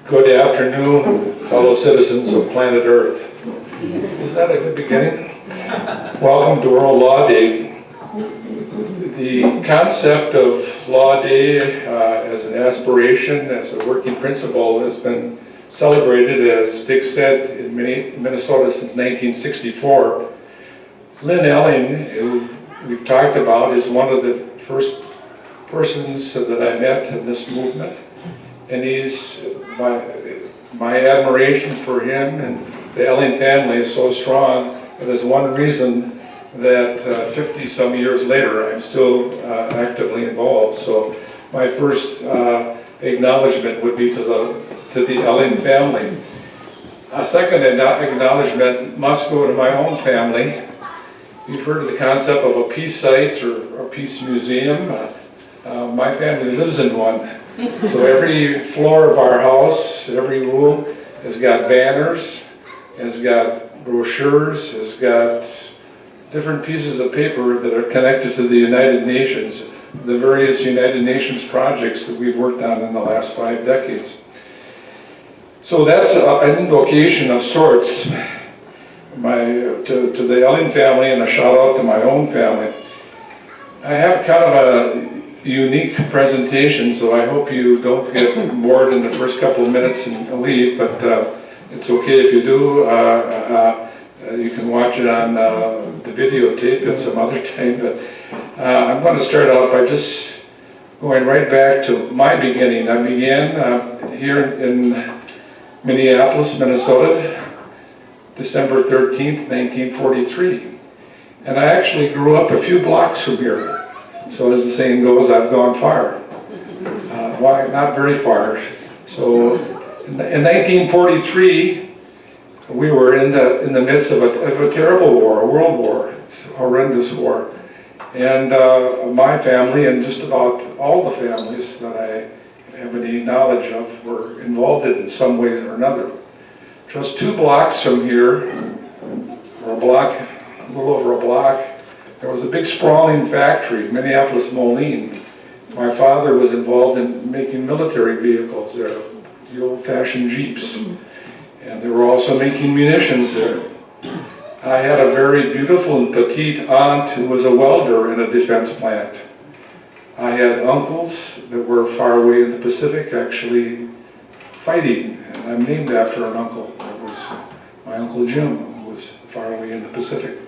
Good afternoon, fellow citizens of planet Earth. Is that a good beginning? Welcome to World Law Day. The concept of Law Day as an aspiration, as a working principle, has been celebrated, as Dick said, in Minnesota since 1964. Lynn Elling, who we've talked about, is one of the first persons that I met in this movement. And he's, my admiration for him and the Elling family is so strong. It is one reason that 50-some years later, I'm still actively involved. So my first acknowledgement would be to the Elling family. A second acknowledgement must go to my own family. You've heard of the concept of a peace site or a peace museum. My family lives in one. So every floor of our house, every room has got banners, has got brochures, has got different pieces of paper that are connected to the United Nations, the various United Nations projects that we've worked on in the last 5 decades. So that's an invocation of sorts to the Elling family, and a shout out to my own family. I have kind of a unique presentation, so I hope you don't get bored in the first couple of minutes and leave, but it's okay if you do. You can watch it on the videotape at some other time, but I'm going to start out by just going right back to my beginning. I began here in Minneapolis, Minnesota, December 13th, 1943. And I actually grew up a few blocks from here. So as the saying goes, I've gone far. Why? Not very far. So in 1943, we were in the midst of a terrible war, a world war. It's a horrendous war. And my family, and just about all the families that I have any knowledge of, were involved in some way or another. Just 2 blocks from here, or a little over a block, there was a big sprawling factory, Minneapolis Moline. My father was involved in making military vehicles there, the old-fashioned Jeeps. And they were also making munitions there. I had a very beautiful and petite aunt who was a welder in a defense plant. I had uncles that were far away in the Pacific, actually fighting. And I'm named after an uncle. That was my Uncle Jim, who was far away in the Pacific.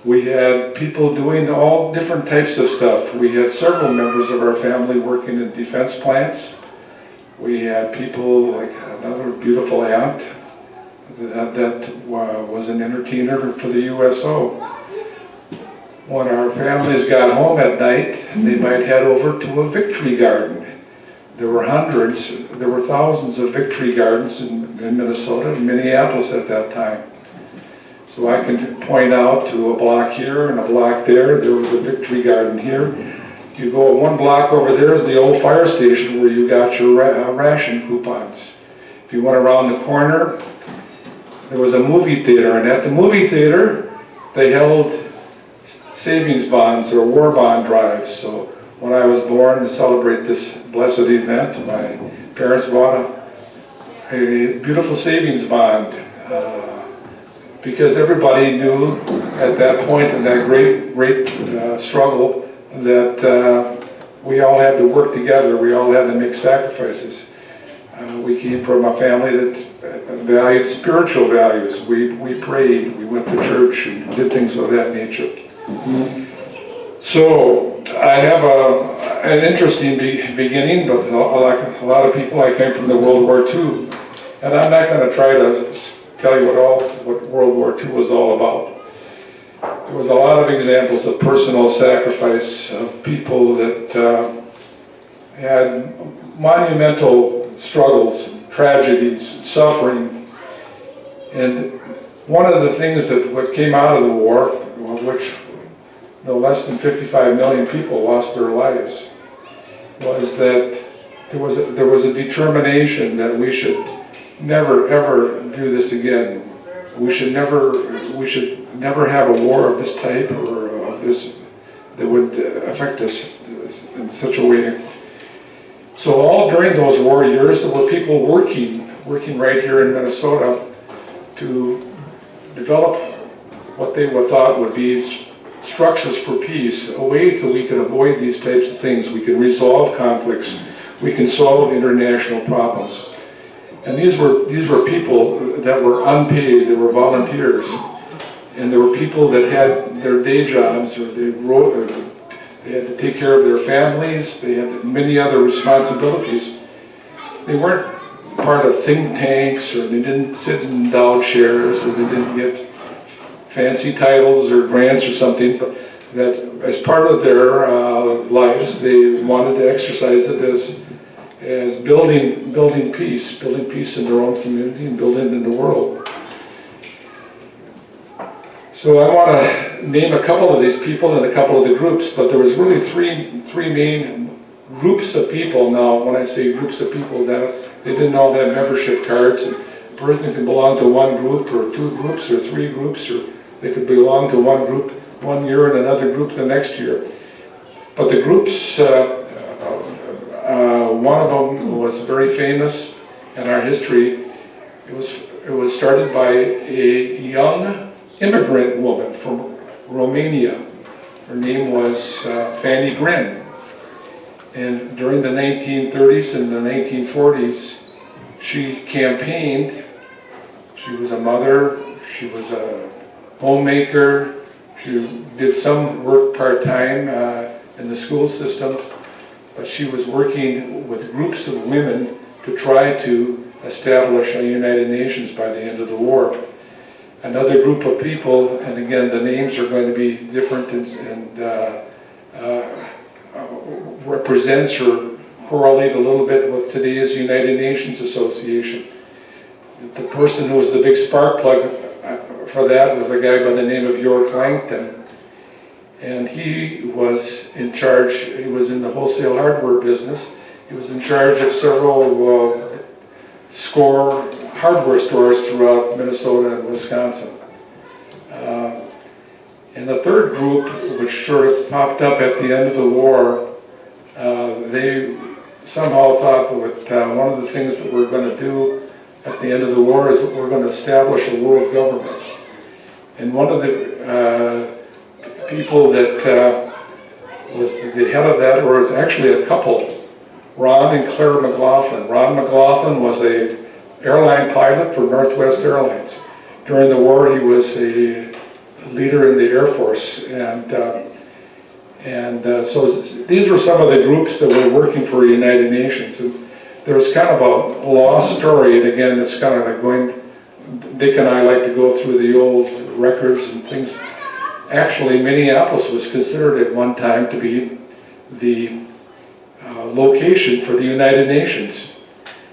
We had people doing all different types of stuff. We had several members of our family working in defense plants. We had people like another beautiful aunt that was an entertainer for the USO. When our families got home at night, they might head over to a victory garden. There were thousands of victory gardens in Minnesota and Minneapolis at that time. So I can point out to a block here and a block there. There was a victory garden here. You go 1 block over there is the old fire station where you got your ration coupons. If you went around the corner, there was a movie theater, and at the movie theater, they held savings bonds or war bond drives. So when I was born to celebrate this blessed event, my parents bought a beautiful savings bond. Because everybody knew at that point in that great struggle that we all had to work together, we all had to make sacrifices. We came from a family that valued spiritual values. We prayed, we went to church and did things of that nature. So I have an interesting beginning, but like a lot of people, I came from the World War II. And I'm not going to try to tell you what World War II was all about. There was a lot of examples of personal sacrifice of people that had monumental struggles, tragedies, suffering. And one of the things what came out of the war, which no less than 55 million people lost their lives, was that there was a determination that we should never ever do this again. We should never have a war of this type or of this that would affect us in such a way. So all during those war years, there were people working right here in Minnesota to develop what they thought would be structures for peace, a way so we could avoid these types of things. We can resolve conflicts, we can solve international problems. And these were people that were unpaid, they were volunteers. And there were people that had their day jobs, or they had to take care of their families, they had many other responsibilities. They weren't part of think tanks, or they didn't sit in endowed chairs, or they didn't get fancy titles or grants or something, but that as part of their lives, they wanted to exercise it as building peace in their own community and building it in the world. So I want to name a couple of these people and a couple of the groups, but there was really three main groups of people. Now, when I say groups of people, that they didn't all have membership cards. A person can belong to one group, or two groups, or three groups, or they could belong to one group one year and another group the next year. But the groups, one of them was very famous in our history. It was started by a young immigrant woman from Romania. Her name was Fanny Grin. And during the 1930s and the 1940s, she campaigned. She was a mother, she was a homemaker, she did some work part-time in the school systems, but she was working with groups of women to try to establish a United Nations by the end of the war. Another group of people, and again the names are going to be different and represents or correlate a little bit with today's United Nations Association. The person who was the big spark plug for that was a guy by the name of York Langton. And he was in charge, he was in the wholesale hardware business. He was in charge of several score hardware stores throughout Minnesota and Wisconsin. And the third group, which sort of popped up at the end of the war, they somehow thought that one of the things that we're going to do at the end of the war is that we're going to establish a world government. And one of the people that was the head of that, or was actually a couple, Ron and Claire McLaughlin. Ron McLaughlin was an airline pilot for Northwest Airlines. During the war, he was a leader in the Air Force, and so these were some of the groups that were working for United Nations. And there was kind of a lost story, and again, it's kind of like going, Dick and I like to go through the old records and things. Actually, Minneapolis was considered at one time to be the location for the United Nations.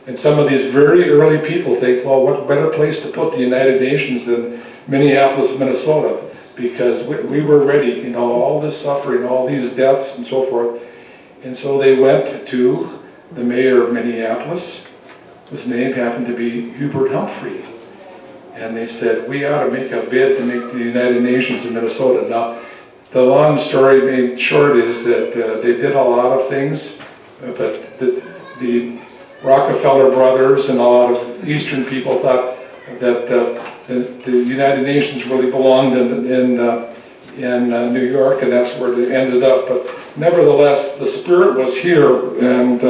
And some of these very early people think, well, what better place to put the United Nations than Minneapolis, Minnesota? Because we were ready, you know, all this suffering, all these deaths and so forth. And so they went to the mayor of Minneapolis, whose name happened to be Hubert Humphrey. And they said, we ought to make a bid to make the United Nations in Minnesota. Now, the long story made short is that they did a lot of things, but the Rockefeller brothers and a lot of Eastern people thought that the United Nations really belonged in New York, and that's where they ended up. But nevertheless, the spirit was here, and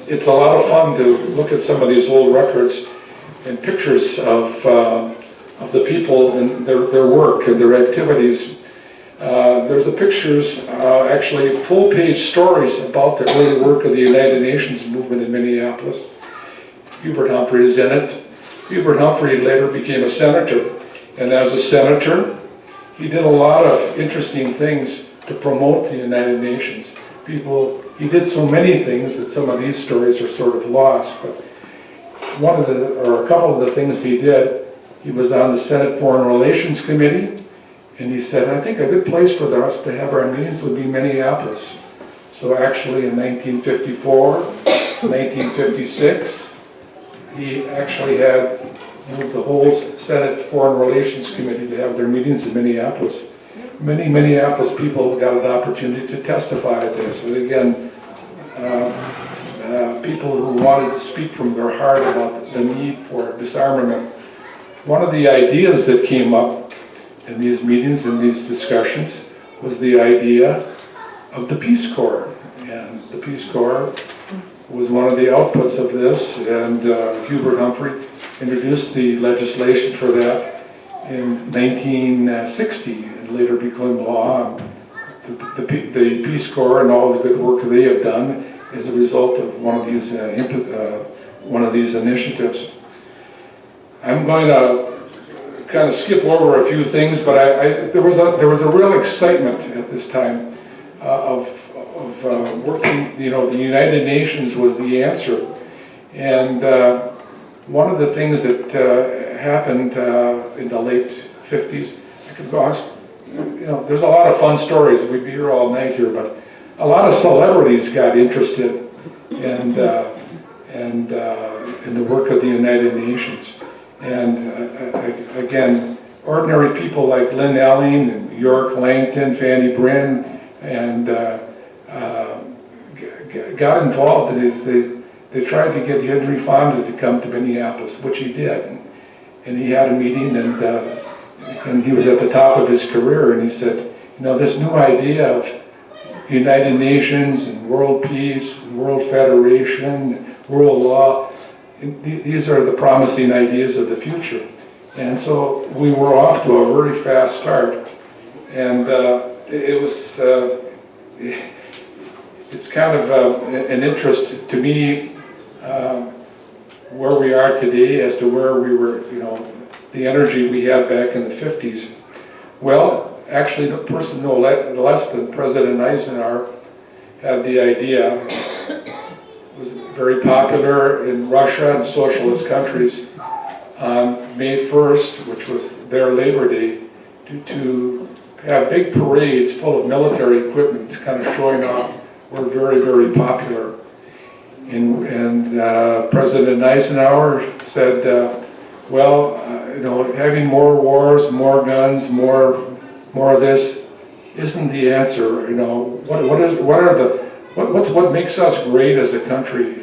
it's a lot of fun to look at some of these old records and pictures of the people and their work and their activities. There's the pictures, actually full-page stories about the early work of the United Nations movement in Minneapolis. Hubert Humphrey is in it. Hubert Humphrey later became a senator, and as a senator, he did a lot of interesting things to promote the United Nations. He did so many things that some of these stories are sort of lost, but a couple of the things he did, he was on the Senate Foreign Relations Committee, and he said, I think a good place for us to have our meetings would be Minneapolis. So actually in 1954, 1956, he actually had moved the whole Senate Foreign Relations Committee to have their meetings in Minneapolis. Many Minneapolis people got an opportunity to testify at this. And again, people who wanted to speak from their heart about the need for disarmament. One of the ideas that came up in these meetings, in these discussions, was the idea of the Peace Corps. And the Peace Corps was one of the outputs of this, and Hubert Humphrey introduced the legislation for that in 1960, and later became law. The Peace Corps and all the good work they have done is a result of one of these initiatives. I'm going to kind of skip over a few things, but there was a real excitement at this time of working. You know, the United Nations was the answer, and one of the things that happened in the late 50s, I could go on. You know, there's a lot of fun stories. We'd be here all night here, but a lot of celebrities got interested in the work of the United Nations. And again, ordinary people like Lynn Elling and York Langton, Fanny Bryn, and got involved in it. They tried to get Henry Fonda to come to Minneapolis, which he did. And he had a meeting, and he was at the top of his career, and he said, you know, this new idea of United Nations and world peace, and world federation, world law, these are the promising ideas of the future. And so we were off to a very fast start. And it's kind of an interest to me where we are today as to where we were, you know, the energy we had back in the 50s. Well, actually, the person no less than President Eisenhower had the idea. It was very popular in Russia and socialist countries on May 1st, which was their Labor Day, to have big parades full of military equipment kind of showing off were very, very popular. And President Eisenhower said, well, you know, having more wars, more guns, more of this isn't the answer. You know, what makes us great as a country?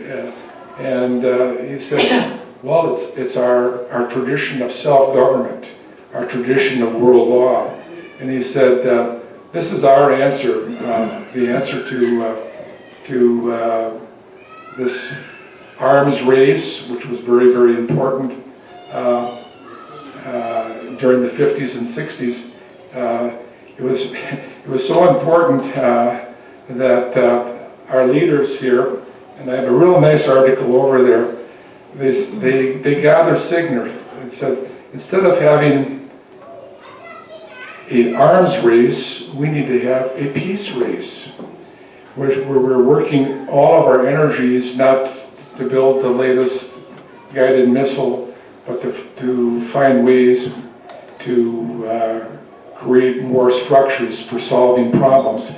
And he said, well, it's our tradition of self-government, our tradition of world law. And he said, this is our answer, the answer to this arms race, which was very, very important during the 50s and 60s. It was so important that our leaders here, and I have a real nice article over there, they gathered signatures and said, instead of having an arms race, we need to have a peace race, where we're working all of our energies not to build the latest guided missile, but to find ways to create more structures for solving problems.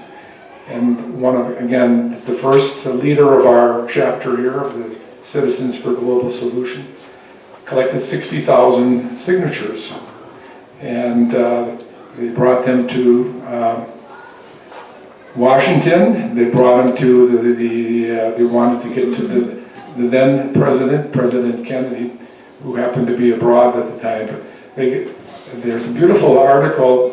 And again, the first leader of our chapter here, the Citizens for Global Solution, collected 60,000 signatures. And they brought them to Washington. They brought them to they wanted to get to the then President Kennedy, who happened to be abroad at the time. But there's a beautiful article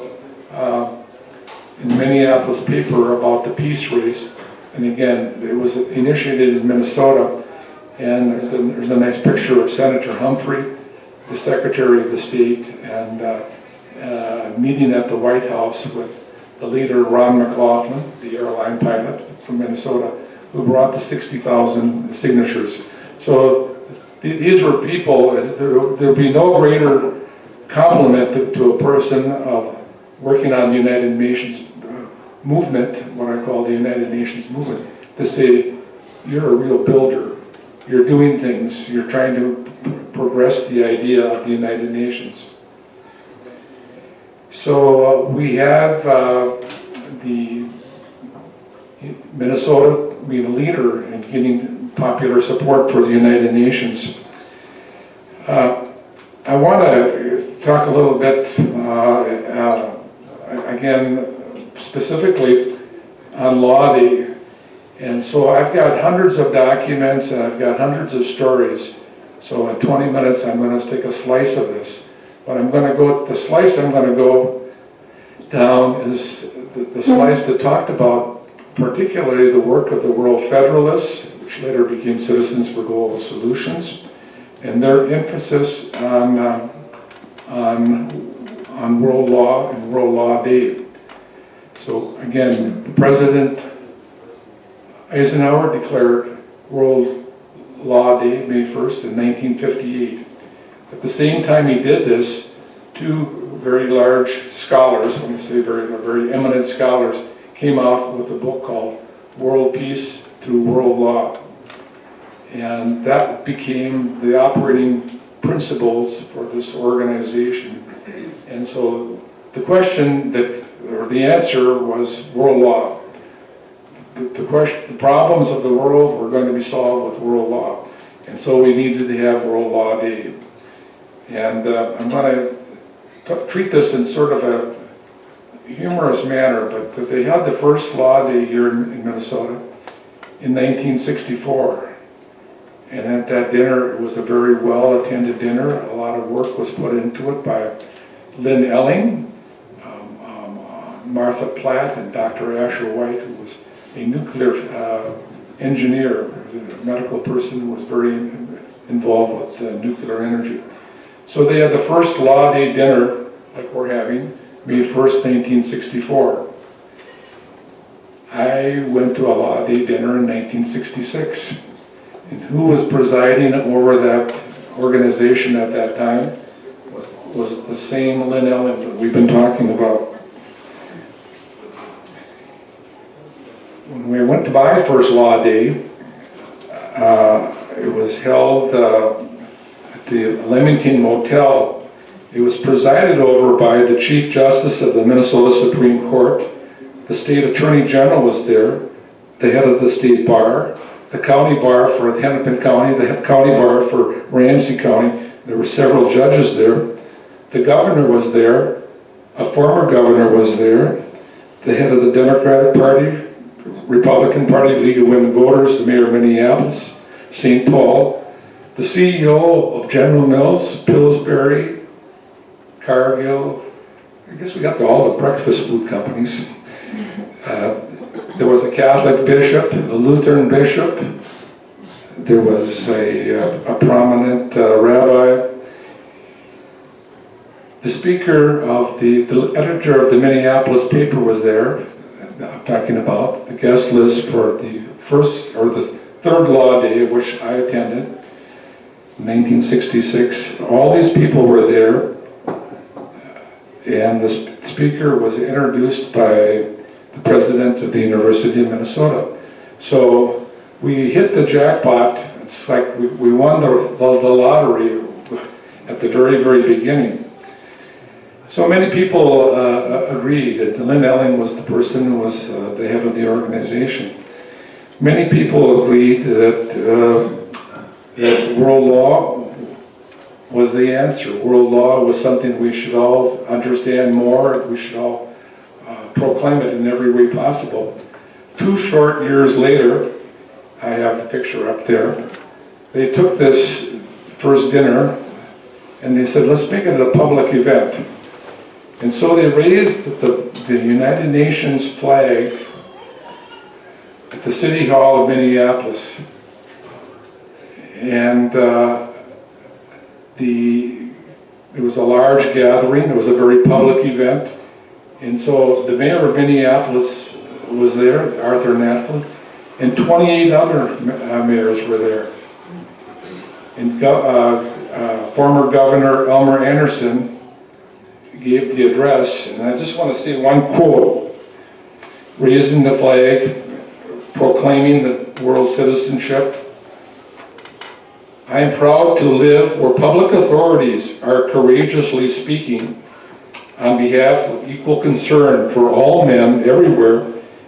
in the Minneapolis paper about the peace race. And again, it was initiated in Minnesota. And there's a nice picture of Senator Humphrey, the Secretary of the State, and meeting at the White House with the leader, Ron McLaughlin, the airline pilot from Minnesota, who brought the 60,000 signatures. So these were people, there would be no greater compliment to a person of working on the United Nations movement, what I call the United Nations movement, to say, you're a real builder, you're doing things, you're trying to progress the idea of the United Nations. So we have the Minnesota being a leader in getting popular support for the United Nations. I want to talk a little bit, again, specifically on Law Day. And so I've got hundreds of documents and I've got hundreds of stories. So in 20 minutes, I'm going to take a slice of this. But the slice I'm going to go down is the slice that talked about particularly the work of the World Federalists, which later became Citizens for Global Solutions, and their emphasis on world law and world law day. So again, President Eisenhower declared World Law Day, May 1st, in 1958. At the same time he did this, two very large scholars, when I say very eminent scholars, came out with a book called World Peace Through World Law. And that became the operating principles for this organization. And so the question or the answer was world law. The problems of the world were going to be solved with world law. And so we needed to have World Law Day. And I'm going to treat this in sort of a humorous manner, but they had the first law day here in Minnesota in 1964. And at that dinner, it was a very well-attended dinner. A lot of work was put into it by Lynn Elling, Martha Platt, and Dr. Asher White, who was a nuclear engineer, a medical person who was very involved with nuclear energy. So they had the first Law Day dinner, like we're having, May 1st, 1964. I went to a Law Day dinner in 1966. And who was presiding over that organization at that time was the same Lynn Elling that we've been talking about. When we went to my first Law Day, it was held at the Leamington Motel. It was presided over by the Chief Justice of the Minnesota Supreme Court. The State Attorney General was there, the head of the State Bar, the County Bar for Hennepin County, the County Bar for Ramsey County. There were several judges there. The governor was there. A former governor was there. The head of the Democratic Party, Republican Party, League of Women Voters, the mayor of Minneapolis, St. Paul, the CEO of General Mills, Pillsbury, Cargill. I guess we got all the breakfast food companies. There was a Catholic bishop, a Lutheran bishop. There was a prominent rabbi. The speaker of the editor of the Minneapolis paper was there. I'm talking about the guest list for the first or the third Law Day, of which I attended in 1966. All these people were there, and the speaker was introduced by the president of the University of Minnesota. So we hit the jackpot. It's like we won the lottery at the very, very beginning. So many people agreed that Lynn Elling was the person who was the head of the organization. Many people agreed that world law was the answer. World law was something we should all understand more. We should all proclaim it in every way possible. 2 short years later, I have the picture up there, they took this first dinner and they said, let's make it a public event. And so they raised the United Nations flag at the City Hall of Minneapolis. And it was a large gathering. It was a very public event. And so the mayor of Minneapolis was there, Arthur Natlin, and 28 other mayors were there. And former Governor Elmer Anderson gave the address, and I just want to say one quote, raising the flag, proclaiming the world citizenship. I am proud to live where public authorities are courageously speaking on behalf of equal concern for all men everywhere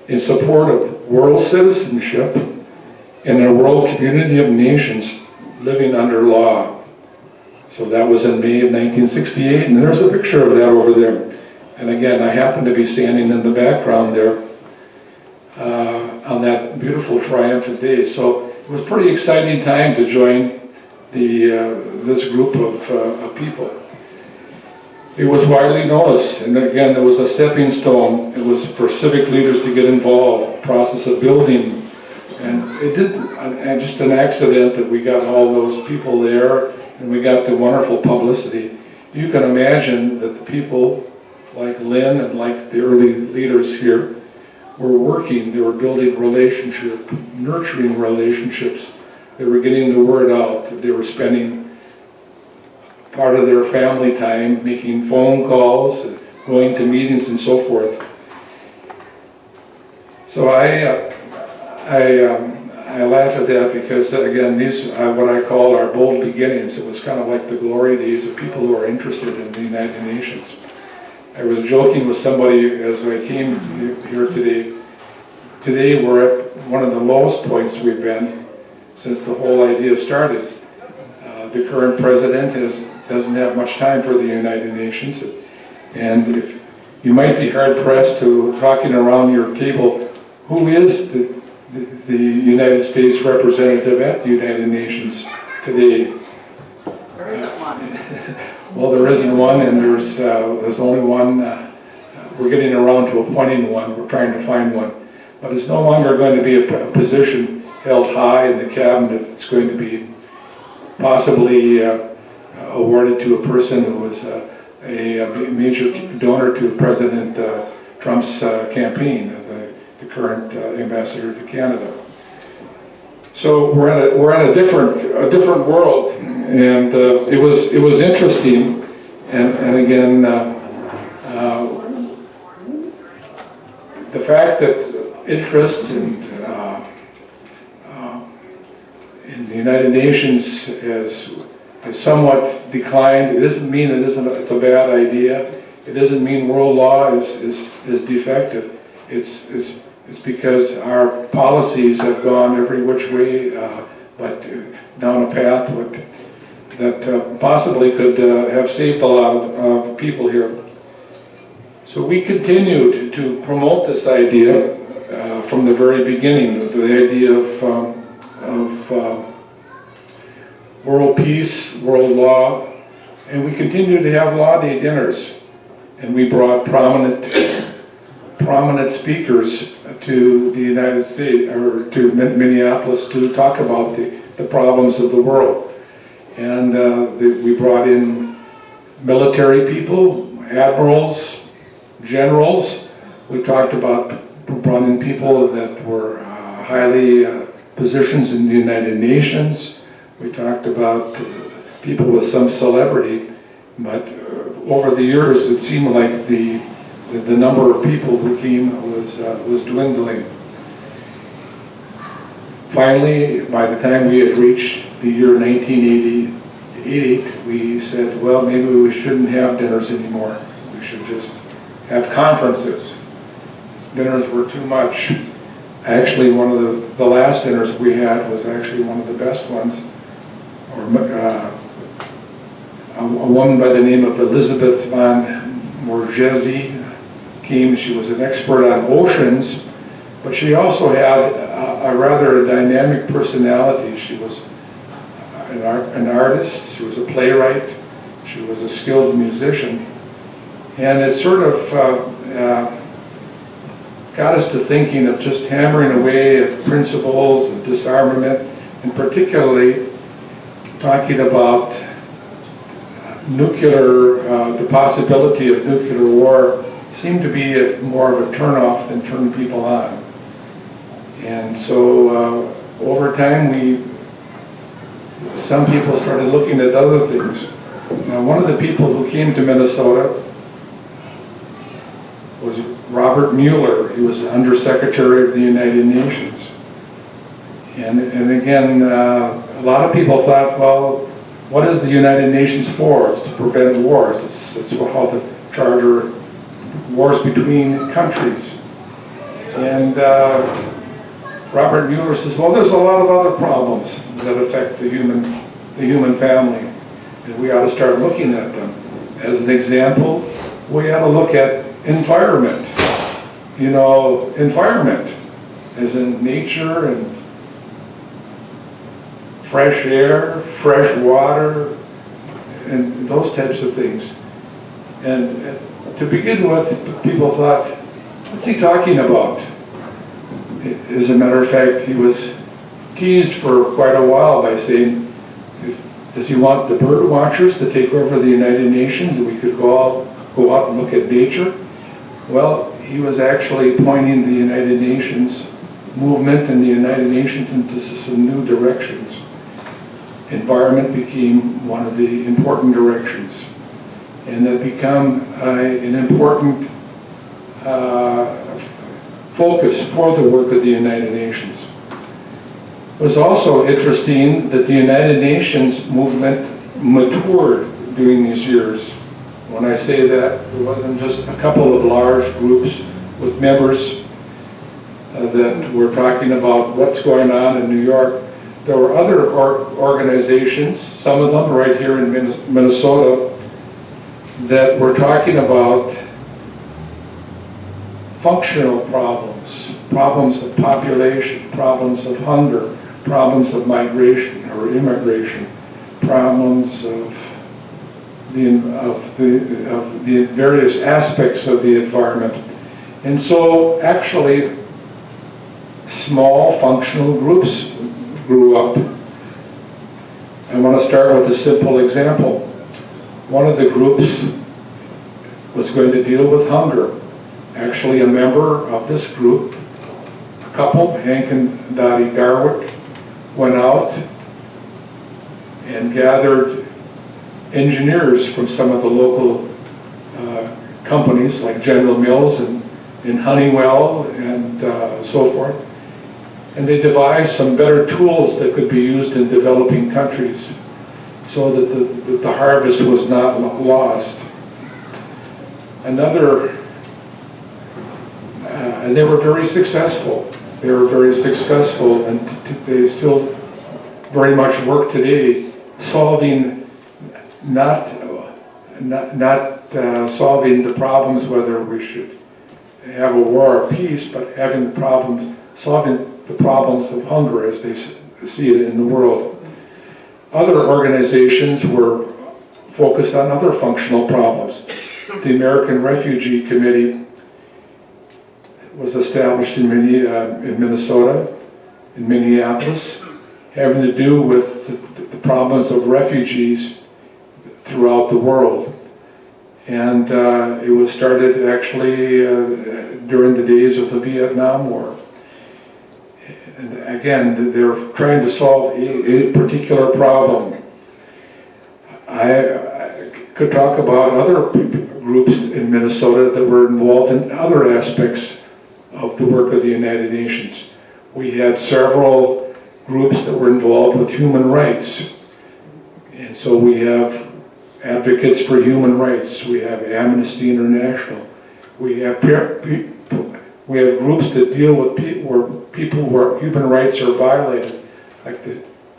in support of world citizenship and a world community of nations living under law. So that was in May of 1968, and there's a picture of that over there. And again, I happen to be standing in the background there. on that beautiful triumphant day. So it was a pretty exciting time to join this group of people. It was widely noticed, and again, it was a stepping stone. It was for civic leaders to get involved, process of building, and it didn't, and just an accident that we got all those people there, and we got the wonderful publicity. You can imagine that the people like Lynn and like the early leaders here were working, they were building relationships, nurturing relationships, they were getting the word out, they were spending part of their family time making phone calls, going to meetings and so forth. So I laugh at that because, again, these are what I call our bold beginnings. It was kind of like the glory days of people who are interested in the United Nations. I was joking with somebody as I came here today. Today we're at one of the lowest points we've been since the whole idea started. The current president doesn't have much time for the United Nations, and if you might be hard-pressed to talking around your table, who is the United States representative at the United Nations today? There isn't one. Well, there isn't one, and there's only one. We're getting around to appointing one. We're trying to find one, but it's no longer going to be a position held high in the cabinet. It's going to be possibly awarded to a person who was a major donor to President Trump's campaign, the current ambassador to Canada. So we're at a different world, and it was interesting, and again the fact that interest in the United Nations has somewhat declined. It doesn't mean it's a bad idea. It doesn't mean world law is defective. It's because our policies have gone every which way, but down a path that possibly could have saved a lot of people here. So we continued to promote this idea from the very beginning, the idea of world peace, world law, and we continued to have law day dinners, and we brought prominent speakers to the United States, or to Minneapolis, to talk about the problems of the world. And we brought in military people, admirals, generals. We brought in people that were highly positions in the United Nations. We talked about people with some celebrity, but over the years it seemed like the number of people who came was dwindling. Finally, by the time we had reached the year 1988, we said, well, maybe we shouldn't have dinners anymore. We should just have conferences. Dinners were too much. Actually, one of the last dinners we had was actually one of the best ones. A woman by the name of Elizabeth von Morgese came. She was an expert on oceans, but she also had a rather dynamic personality. She was an artist, she was a playwright, she was a skilled musician, and it sort of got us to thinking of just hammering away at principles of disarmament, and particularly talking about the possibility of nuclear war seemed to be more of a turn-off than turn people on. And so over time, some people started looking at other things. Now, one of the people who came to Minnesota was Robert Mueller. He was Undersecretary of the United Nations. And again, a lot of people thought, well, what is the United Nations for? It's to prevent wars. It's how the charter, wars between countries. And Robert Mueller says, well, there's a lot of other problems that affect the human family, and we ought to start looking at them. As an example, we ought to look at environment. You know, environment. as in nature and fresh air, fresh water, and those types of things. And to begin with, people thought, what's he talking about? As a matter of fact, he was teased for quite a while by saying, does he want the bird watchers to take over the United Nations and we could go out and look at nature? Well, he was actually pointing the United Nations movement and the United Nations into some new directions. Environment became one of the important directions, and that became an important focus for the work of the United Nations. It was also interesting that the United Nations movement matured during these years. When I say that, it wasn't just a couple of large groups with members that were talking about what's going on in New York. There were other organizations, some of them right here in Minnesota, that were talking about functional problems, problems of population, problems of hunger, problems of migration or immigration, problems of the various aspects of the environment. And so actually small functional groups grew up. I want to start with a simple example. One of the groups was going to deal with hunger. Actually, a member of this group, a couple, Hank and Dottie Garwick, went out and gathered engineers from some of the local companies like General Mills and Honeywell and so forth. And they devised some better tools that could be used in developing countries so that the harvest was not lost. And they were very successful. They were very successful, and they still very much work today, solving not solving the problems whether we should have a war or peace, but solving the problems of hunger as they see it in the world. Other organizations were focused on other functional problems. The American Refugee Committee was established in Minnesota, in Minneapolis, having to do with the problems of refugees throughout the world. And it was started actually during the days of the Vietnam War. And again, they're trying to solve a particular problem. I could talk about other groups in Minnesota that were involved in other aspects of the work of the United Nations. We had several groups that were involved with human rights. And so we have advocates for human rights. We have Amnesty International. We have groups that deal with people where human rights are violated, like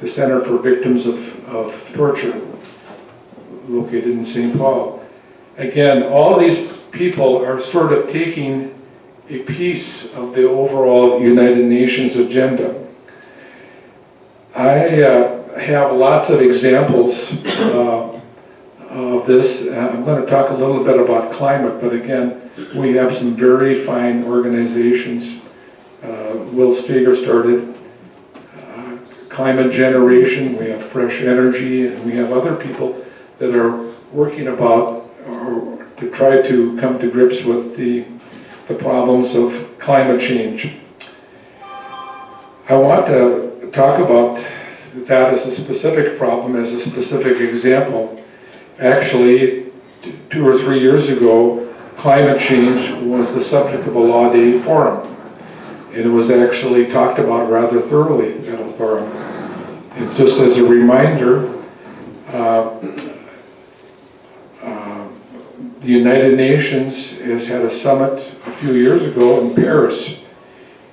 the Center for Victims of Torture, located in St. Paul. Again, all these people are sort of taking a piece of the overall United Nations agenda. I have lots of examples of this. I'm going to talk a little bit about climate, but again, we have some very fine organizations. Will Steger started Climate Generation, we have Fresh Energy, and we have other people that are working about or to try to come to grips with the problems of climate change. I want to talk about that as a specific problem, as a specific example. Actually, 2 or 3 years ago, climate change was the subject of a Law Day forum. And it was actually talked about rather thoroughly at a forum. And just as a reminder, the United Nations has had a summit a few years ago in Paris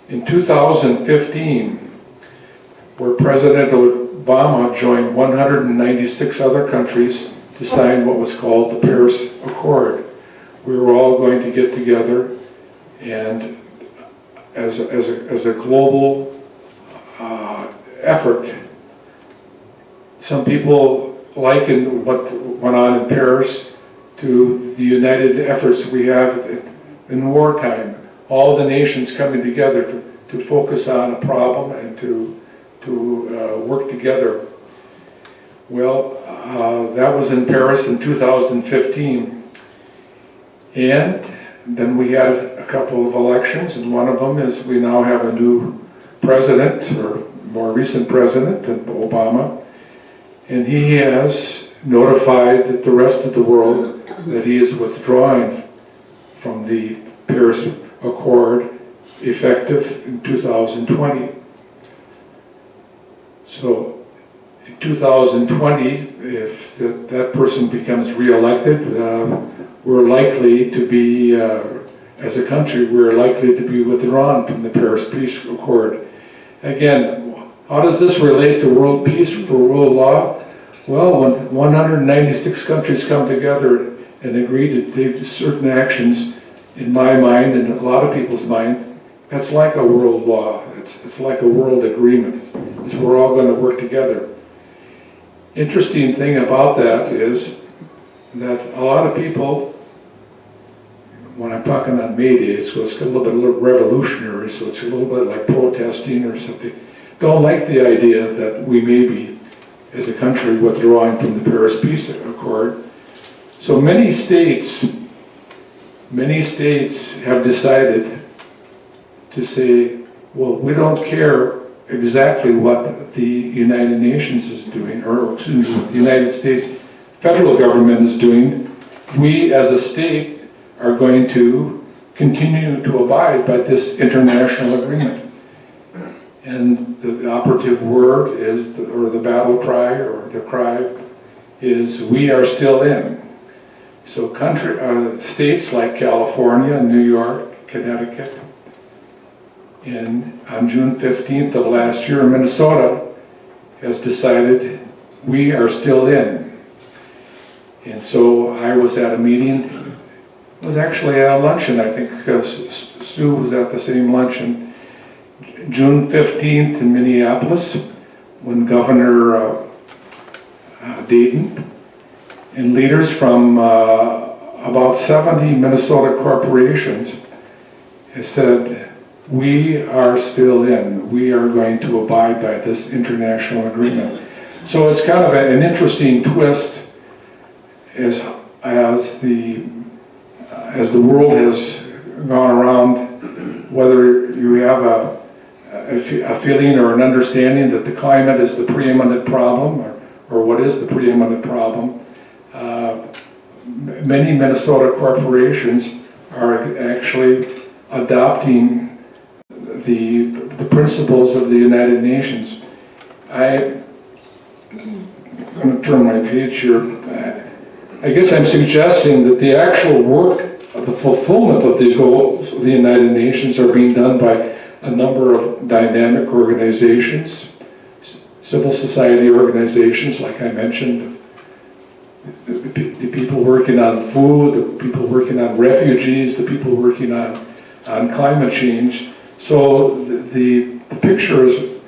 in 2015, where President Obama joined 196 other countries to sign what was called the Paris Accord. We were all going to get together and as a global effort. Some people liken what went on in Paris to the united efforts we have in wartime. All the nations coming together to focus on a problem and to work together. Well, that was in Paris in 2015. And then we had a couple of elections, and one of them is we now have a new president, or more recent president, Obama, and he has notified the rest of the world that he is withdrawing from the Paris Accord effective in 2020. So in 2020, if that person becomes re-elected, we're likely to be, as a country, we're likely to be withdrawn from the Paris Peace Accord. Again, how does this relate to world peace, for rule of law? Well, when 196 countries come together and agree to take certain actions, in my mind and a lot of people's mind, that's like a world law. It's like a world agreement. It's we're all going to work together. Interesting thing about that is that a lot of people, when I'm talking on May Day, so it's a little bit revolutionary, so it's a little bit like protesting or something, don't like the idea that we may be, as a country, withdrawing from the Paris Peace Accord. So many states have decided to say, well, we don't care exactly what the United Nations is doing, or excuse me, what the United States federal government is doing. We as a state are going to continue to abide by this international agreement. And the operative word is, or the battle cry, or the cry is, we are still in. So states like California, New York, Connecticut, and on June 15th of last year, Minnesota has decided we are still in. And so I was at a meeting, it was actually at a luncheon, I think Sue was at the same luncheon, June 15th in Minneapolis, when Governor Dayton and leaders from about 70 Minnesota corporations has said, we are still in. We are going to abide by this international agreement. So it's kind of an interesting twist as the world has gone around, whether you have a feeling or an understanding that the climate is the preeminent problem, or what is the preeminent problem. Many Minnesota corporations are actually adopting the principles of the United Nations. I'm going to turn my page here. I guess I'm suggesting that the actual work of the fulfillment of the goals of the United Nations are being done by a number of dynamic organizations, civil society organizations, like I mentioned, the people working on food, the people working on refugees, the people working on climate change. So the picture is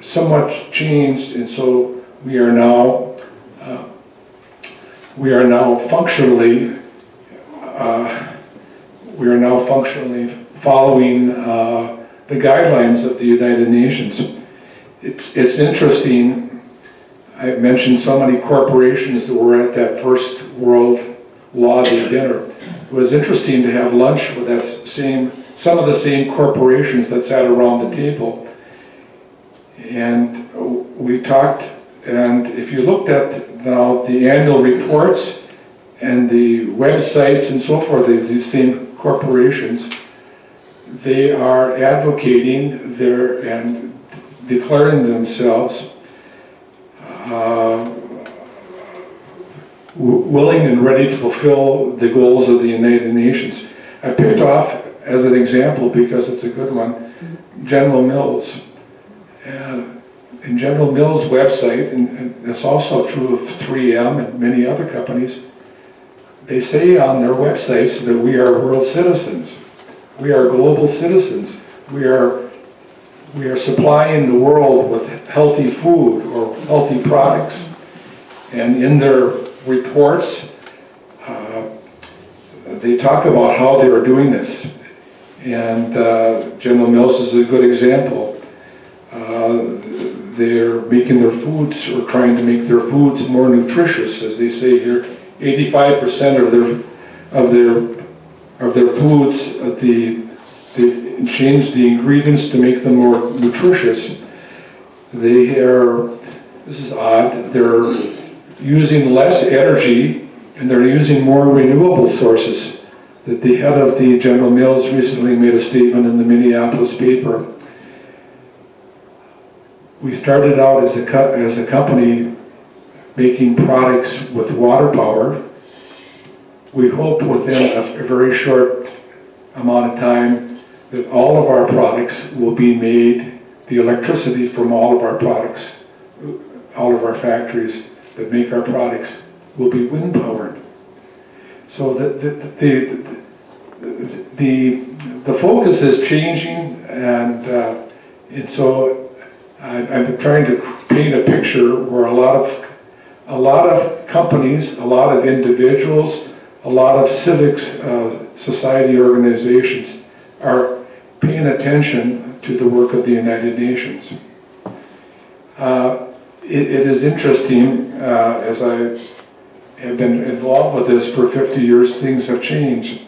somewhat changed, and so we are now functionally following the guidelines of the United Nations. It's interesting. I mentioned so many corporations that were at that first World Law Day dinner. It was interesting to have lunch with some of the same corporations that sat around the table. And we talked, and if you looked at now the annual reports and the websites and so forth, these same corporations, they are advocating and declaring themselves willing and ready to fulfill the goals of the United Nations. I picked off as an example, because it's a good one, General Mills. In General Mills' website, and it's also true of 3M and many other companies, they say on their websites that we are world citizens. We are global citizens. we are supplying the world with healthy food or healthy products. And in their reports, they talk about how they are doing this. And General Mills is a good example. They're making their foods, or trying to make their foods more nutritious, as they say here. 85% of their foods, they change the ingredients to make them more nutritious. This is odd, they're using less energy and they're using more renewable sources. That the head of the General Mills recently made a statement in the Minneapolis paper. We started out as a company making products with water power. We hope within a very short amount of time that all of our products will be made, the electricity from all of our products, all of our factories that make our products will be wind powered. So the focus is changing, and so I'm trying to paint a picture where a lot of companies, a lot of individuals, a lot of civics, society organizations are paying attention to the work of the United Nations. It is interesting, as I have been involved with this for 50 years, things have changed.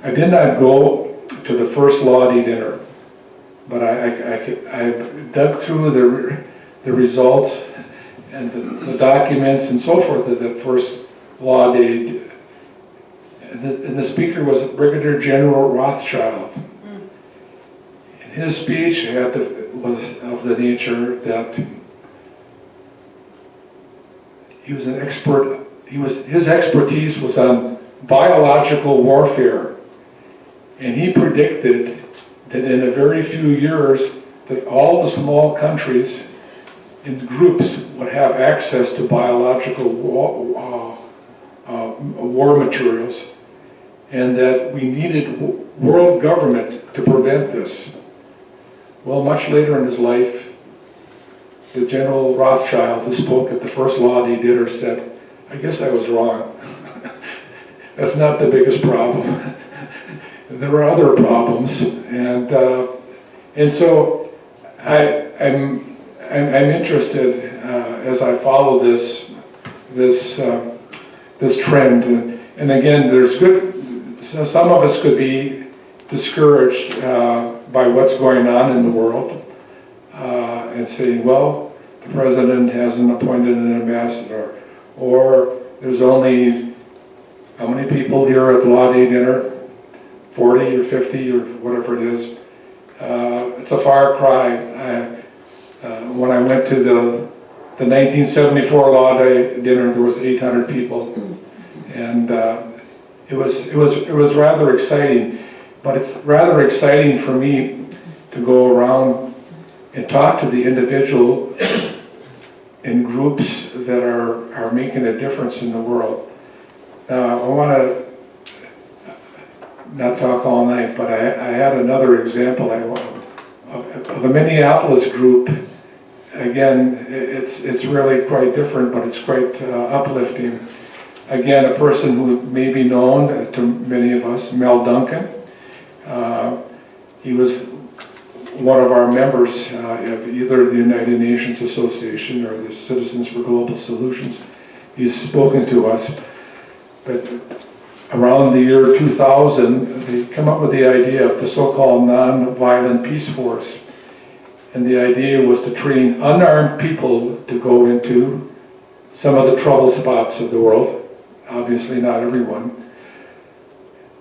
I did not go to the first Law Day dinner, but I dug through the results and the documents and so forth of the first Law Day. And the speaker was Brigadier General Rothschild. And his speech was of the nature that he was an expert. His expertise was on biological warfare. And he predicted that in a very few years that all the small countries in groups would have access to biological war materials, and that we needed world government to prevent this. Well, much later in his life, the General Rothschild, who spoke at the first Law Day dinner, said, "I guess I was wrong. That's not the biggest problem." There were other problems, and so I'm interested as I follow this trend, and again, there's good. So some of us could be discouraged by what's going on in the world, and saying, well, the president hasn't appointed an ambassador, or there's only how many people here at the Law Day dinner? 40 or 50 or whatever it is. It's a far cry. When I went to the 1974 Law Day dinner, there was 800 people, and it was rather exciting. But it's rather exciting for me to go around and talk to the individual in groups that are making a difference in the world. I want to not talk all night, but I had another example of a Minneapolis group. Again, it's really quite different, but it's quite uplifting. Again, a person who may be known to many of us, Mel Duncan. He was one of our members of either the United Nations Association or the Citizens for Global Solutions. He's spoken to us, but around the year 2000, they come up with the idea of the so-called non-violent peace force. And the idea was to train unarmed people to go into some of the trouble spots of the world. Obviously not everyone.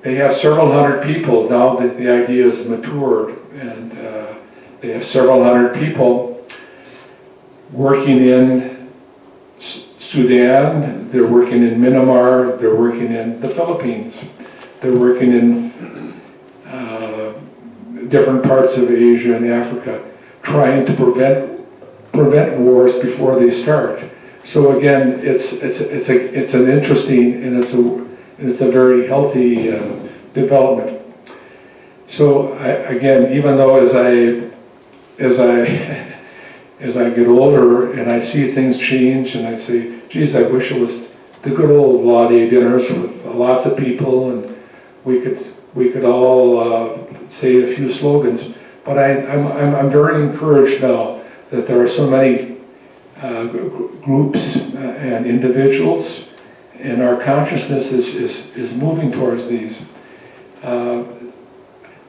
They have several hundred people now that the idea is matured, and they have several hundred people working in Sudan, they're working in Myanmar, they're working in the Philippines, they're working in different parts of Asia and Africa, trying to prevent wars before they start. So again, it's an interesting and it's a very healthy development. So again, even though as I get older and I see things change, and I say, geez, I wish it was the good old Law Day dinners with lots of people, and we could all say a few slogans. But I'm very encouraged now that there are so many groups and individuals, and our consciousness is moving towards these.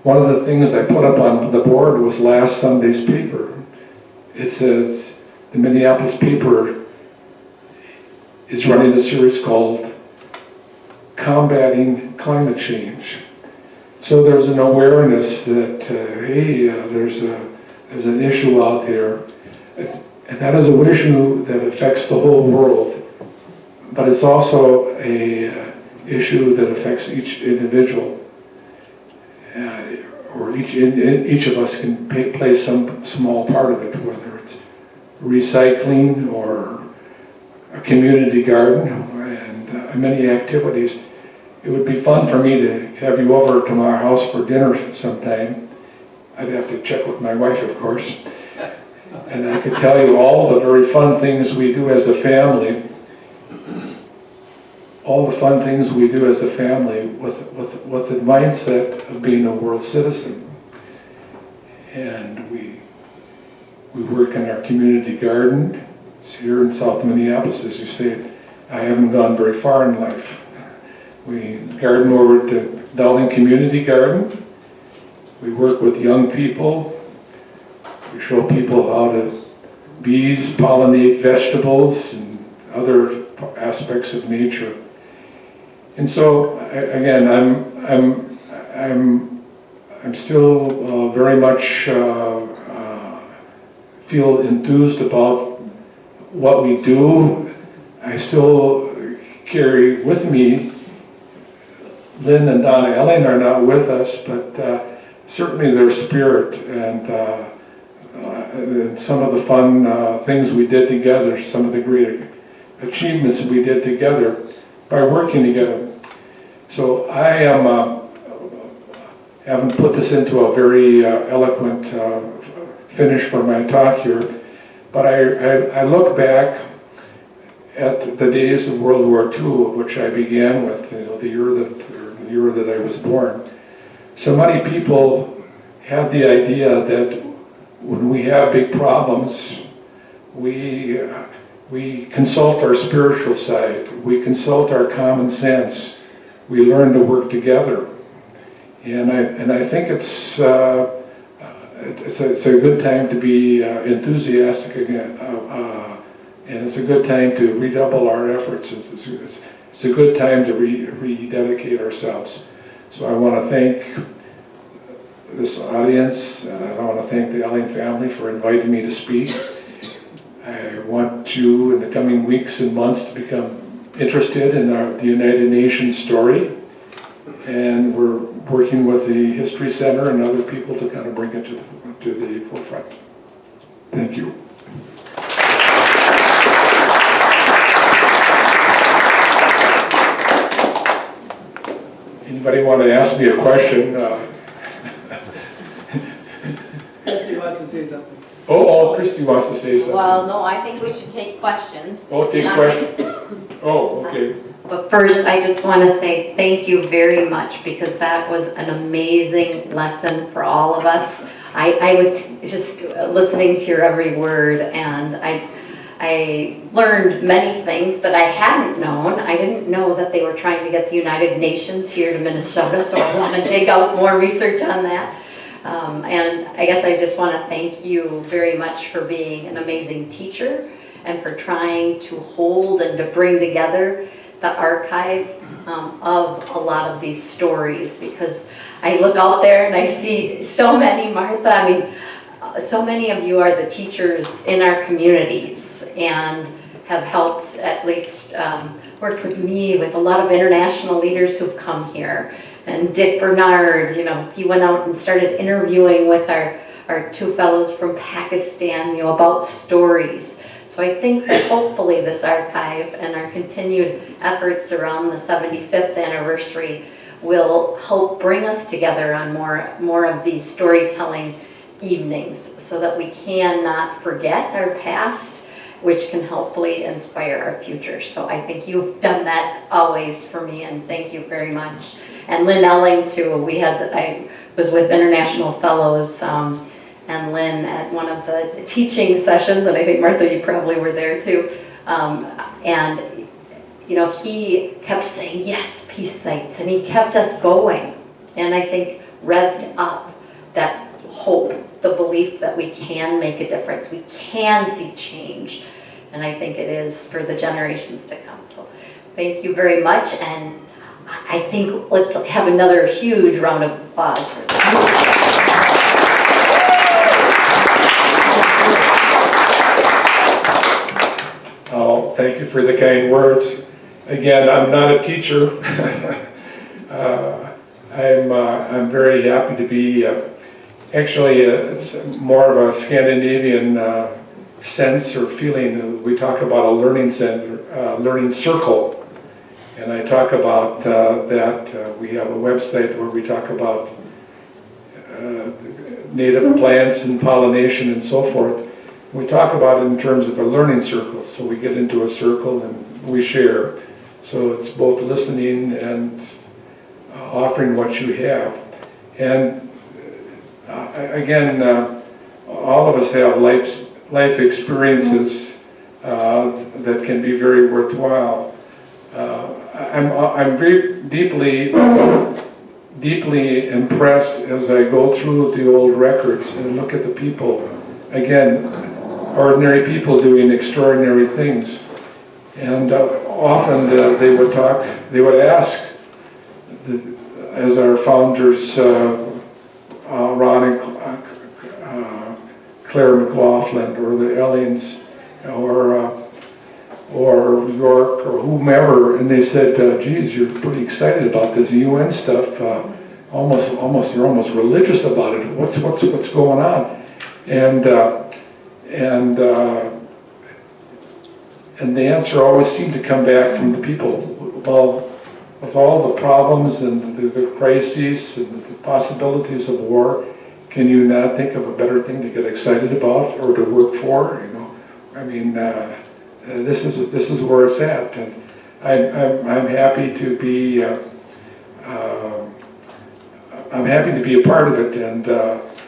One of the things I put up on the board was last Sunday's paper. It says the Minneapolis paper is running a series called Combating Climate Change. So there's an awareness that, hey, there's an issue out there, and that is an issue that affects the whole world, but it's also a issue that affects each individual. Or each of us can play some small part of it, whether it's recycling or a community garden and many activities. It would be fun for me to have you over to my house for dinner sometime. I'd have to check with my wife, of course. And I could tell you all the very fun things we do as a family. All the fun things we do as a family with the mindset of being a world citizen. And we work in our community garden. It's here in South Minneapolis, as you say. I haven't gone very far in life. We garden over at the Dowling Community Garden. We work with young people. We show people how to bees pollinate vegetables and other aspects of nature. And so, again, I'm still very much feel enthused about what we do. I still carry with me, Lynn and Donna Elling are not with us, but certainly their spirit and some of the fun things we did together, some of the great achievements we did together by working together. So I haven't put this into a very eloquent finish for my talk here, but I look back at the days of World War II, which I began with, the year that I was born. So many people have the idea that when we have big problems, we consult our spiritual side, we consult our common sense, we learn to work together. And I think it's a good time to be enthusiastic again, and it's a good time to redouble our efforts. It's a good time to rededicate ourselves. So I want to thank this audience, and I want to thank the Elling family for inviting me to speak. I want you in the coming weeks and months to become interested in the United Nations story, and we're working with the History Center and other people to kind of bring it to the forefront. Thank you. Anybody want to ask me a question? Christy wants to say something. Oh, Christy wants to say something. Well, no, I think we should take questions. Oh, take questions. Oh, okay. But first, I just want to say thank you very much, because that was an amazing lesson for all of us. I was just listening to your every word, and I learned many things that I hadn't known. I didn't know that they were trying to get the United Nations here to Minnesota, so I want to dig out more research on that. And I guess I just want to thank you very much for being an amazing teacher and for trying to hold and to bring together the archive of a lot of these stories, because I look out there and I see so many, Martha, I mean, so many of you are the teachers in our communities and have helped, at least worked with me, with a lot of international leaders who've come here. And Dick Bernard, he went out and started interviewing with our two fellows from Pakistan, about stories. So I think that hopefully this archive and our continued efforts around the 75th anniversary will help bring us together on more of these storytelling evenings so that we cannot forget our past, which can hopefully inspire our future. So I think you've done that always for me, and thank you very much. And Lynn Elling too, I was with International Fellows, and Lynn at one of the teaching sessions, and I think Martha, you probably were there too. And you know, he kept saying, yes, peace sites, and he kept us going. And I think revved up that hope, the belief that we can make a difference, we can see change. And I think it is for the generations to come. So thank you very much. And I think let's have another huge round of applause for that. Oh, thank you for the kind words. Again, I'm not a teacher. I'm very happy to be, actually it's more of a Scandinavian sense or feeling. We talk about a learning center, learning circle. And I talk about that. We have a website where we talk about native plants and pollination and so forth. We talk about it in terms of a learning circle. So we get into a circle and we share. So it's both listening and offering what you have. And again, all of us have life experiences that can be very worthwhile. I'm very deeply impressed as I go through the old records and look at the people. Again, ordinary people doing extraordinary things. And often they would ask, as our founders, Ron and Claire McLaughlin, or the Ellians, or York, or whomever, and they said, geez, you're pretty excited about this UN stuff, you're almost religious about it. What's going on? And the answer always seemed to come back from the people. Well, with all the problems and the crises and the possibilities of war, can you not think of a better thing to get excited about or to work for? You know, I mean, this is where it's at, and I'm happy to be. I'm happy to be a part of it,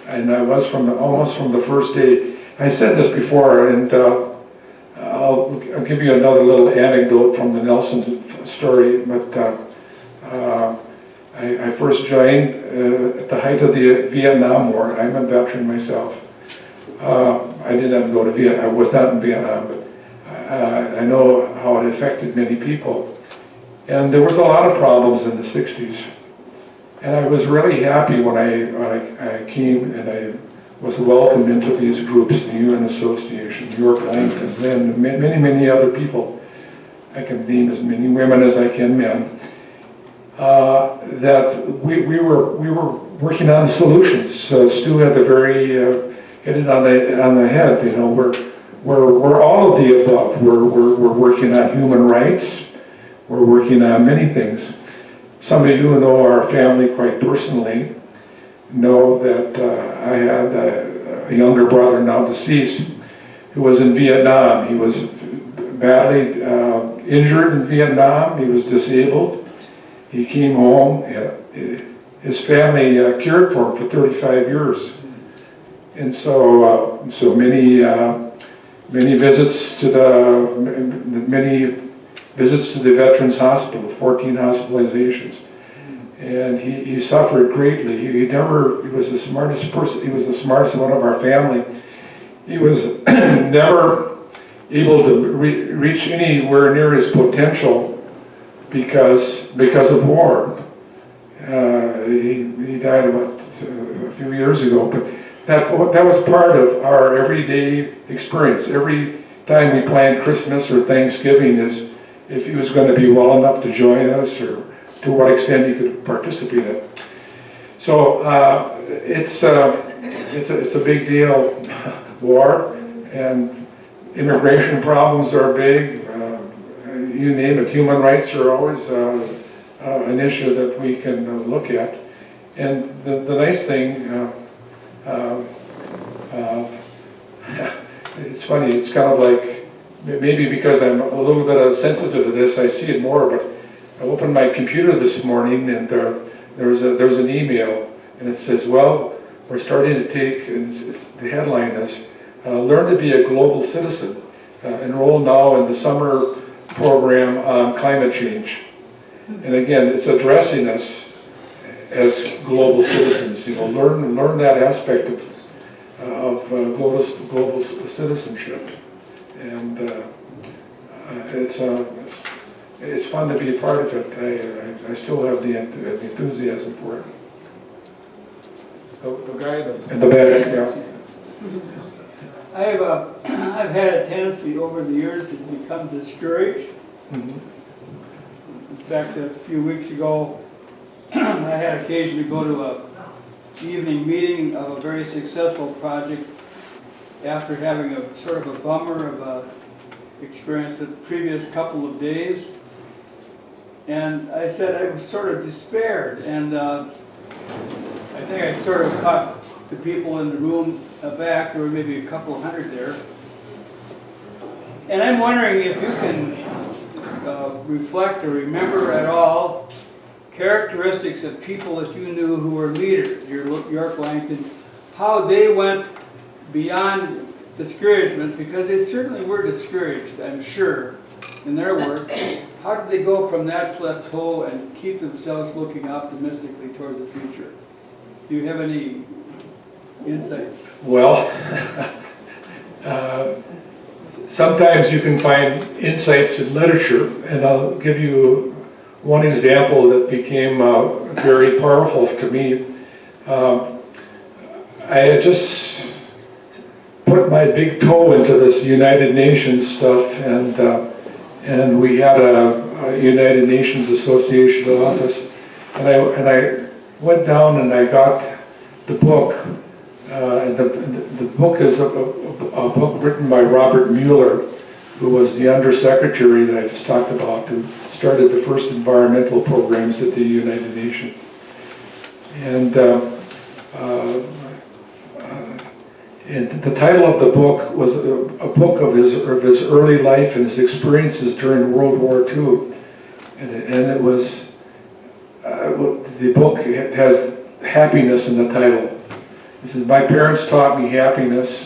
and I was almost from the first day. I said this before, and I'll give you another little anecdote from the Nelson story. But I first joined at the height of the Vietnam War. I'm a veteran myself. I didn't go to Vietnam. I was not in Vietnam, but I know how it affected many people. And there was a lot of problems in the 60s. And I was really happy when I came and I was welcomed into these groups, the UN Association, York Langton, Lynn, many other people. I can name as many women as I can men. That we were working on solutions. Stu had hit it on the head. You know, we're all of the above. We're working on human rights. We're working on many things. Some of you who know our family quite personally know that I had a younger brother, now deceased, who was in Vietnam. He was badly injured in Vietnam. He was disabled. He came home. His family cared for him for 35 years. And so many visits to the Veterans Hospital, 14 hospitalizations. And he suffered greatly. He was the smartest person. He was the smartest one of our family. He was never able to reach anywhere near his potential because of war. He died about a few years ago, but that was part of our everyday experience. Every time we planned Christmas or Thanksgiving is if he was going to be well enough to join us, or to what extent he could participate in it. So it's a big deal, war, and immigration problems are big. You name it. Human rights are always an issue that we can look at. And the nice thing, it's funny, it's kind of like, maybe because I'm a little bit sensitive to this, I see it more, but I opened my computer this morning and there's an email and it says, well, we're starting to take, and the headline is, learn to be a global citizen. Enroll now in the summer program on climate change. And again, it's addressing us as global citizens. Learn that aspect of global citizenship, and it's fun to be a part of it. I still have the enthusiasm for it. The guy in the back, yeah. I've had a tendency over the years to become discouraged. Mm-hmm. In fact, a few weeks ago, I had occasion to go to an evening meeting of a very successful project after having a sort of a bummer of a experience the previous couple of days. And I said I was sort of despaired, and I think I sort of caught the people in the room back. There were maybe a couple hundred there. And I'm wondering if you can reflect or remember at all characteristics of people that you knew who were leaders, your York Langton, how they went beyond discouragement, because they certainly were discouraged, I'm sure, in their work. How did they go from that plateau and keep themselves looking optimistically towards the future? Do you have any insights? Well, sometimes you can find insights in literature, and I'll give you one example that became very powerful to me. I had just put my big toe into this United Nations stuff, and we had a United Nations Association office, and I went down and I got the book. The book is a book written by Robert Mueller, who was the undersecretary that I just talked about, who started the first environmental programs at the United Nations. And the title of the book was a book of his early life and his experiences during World War II. And it was, the book has happiness in the title. He says, my parents taught me happiness,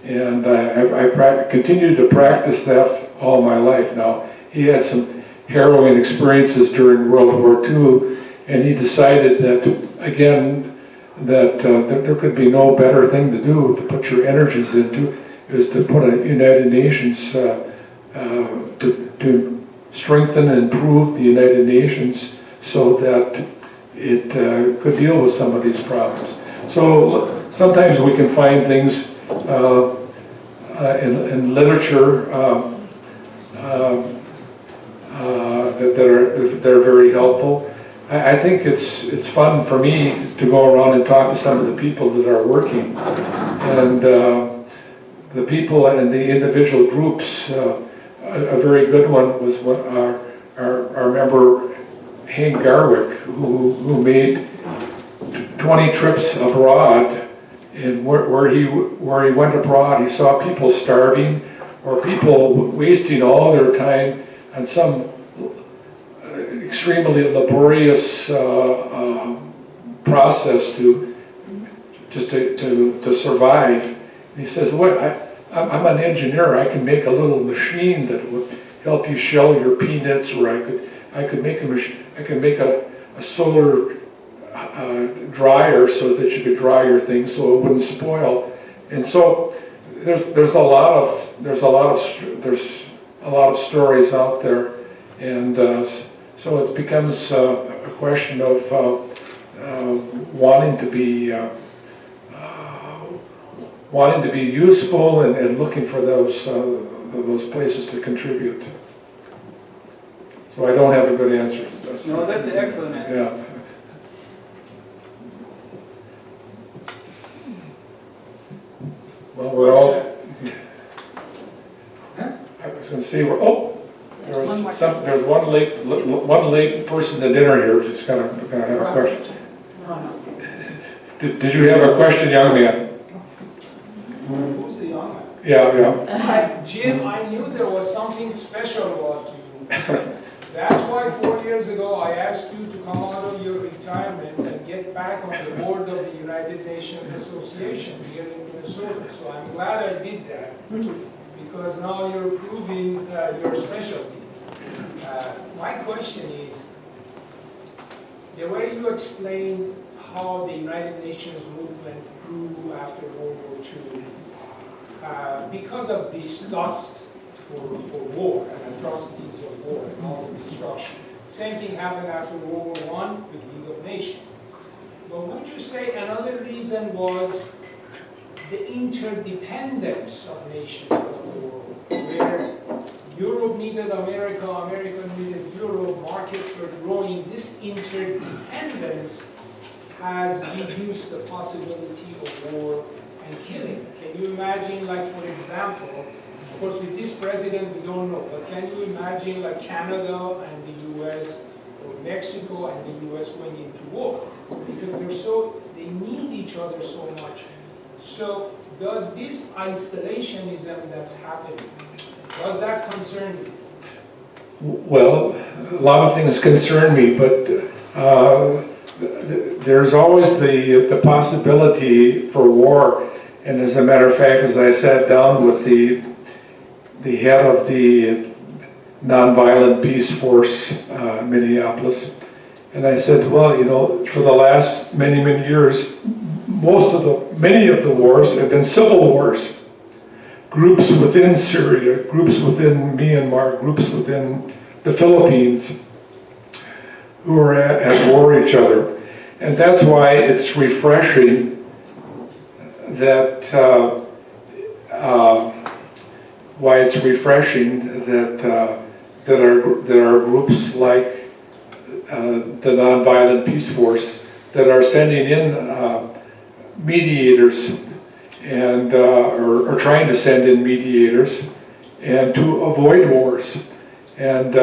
and I continued to practice that all my life. Now, he had some harrowing experiences during World War II, and he decided that, again, that there could be no better thing to do, to put your energies into, is to put a United Nations, to strengthen and improve the United Nations so that it could deal with some of these problems. So sometimes we can find things in literature that are very helpful. I think it's fun for me to go around and talk to some of the people that are working, and the people and the individual groups. A very good one was our member Hank Garwick, who made 20 trips abroad, and where he went abroad, he saw people starving or people wasting all their time on some extremely laborious process to survive. And he says, "What? I'm an engineer. I can make a little machine that would help you shell your peanuts, or I could make a solar dryer so that you could dry your things so it wouldn't spoil." And so there's a lot of stories out there, and so it becomes a question of wanting to be useful and looking for those places to contribute. So I don't have a good answer. No, that's an excellent answer. Yeah. Well, we're all. I was going to say there's one one late person to dinner here who's gonna have a question. Did you have a question, young man? Who's the young man? Yeah. Jim, I knew there was something special about you. That's why 4 years ago I asked you to come out of your retirement and get back on the board of the United Nations Association here in Minnesota. So I'm glad I did that, because now you're proving your specialty. My question is, the way you explained how the United Nations movement grew after World War II, because of disgust for war and atrocities of war and all the destruction. Same thing happened after World War I with League of Nations. But would you say another reason was the interdependence of nations of the world, where Europe needed America, America needed Europe, markets were growing. This interdependence has reduced the possibility of war and killing. Can you imagine, like, for example, of course with this president we don't know, but can you imagine like Canada and the US or Mexico and the US going into war? Because they need each other so much. So does this isolationism that's happening, does that concern you? Well, a lot of things concern me, but there's always the possibility for war. And as a matter of fact, as I sat down with the head of the Nonviolent Peace Force, Minneapolis, and I said, well, you know, for the last many years, many of the wars have been civil wars. Groups within Syria, groups within Myanmar, groups within the Philippines who are at war with each other. And that's why it's refreshing that that are groups like the Nonviolent Peace Force that are sending in mediators and or trying to send in mediators and to avoid wars. And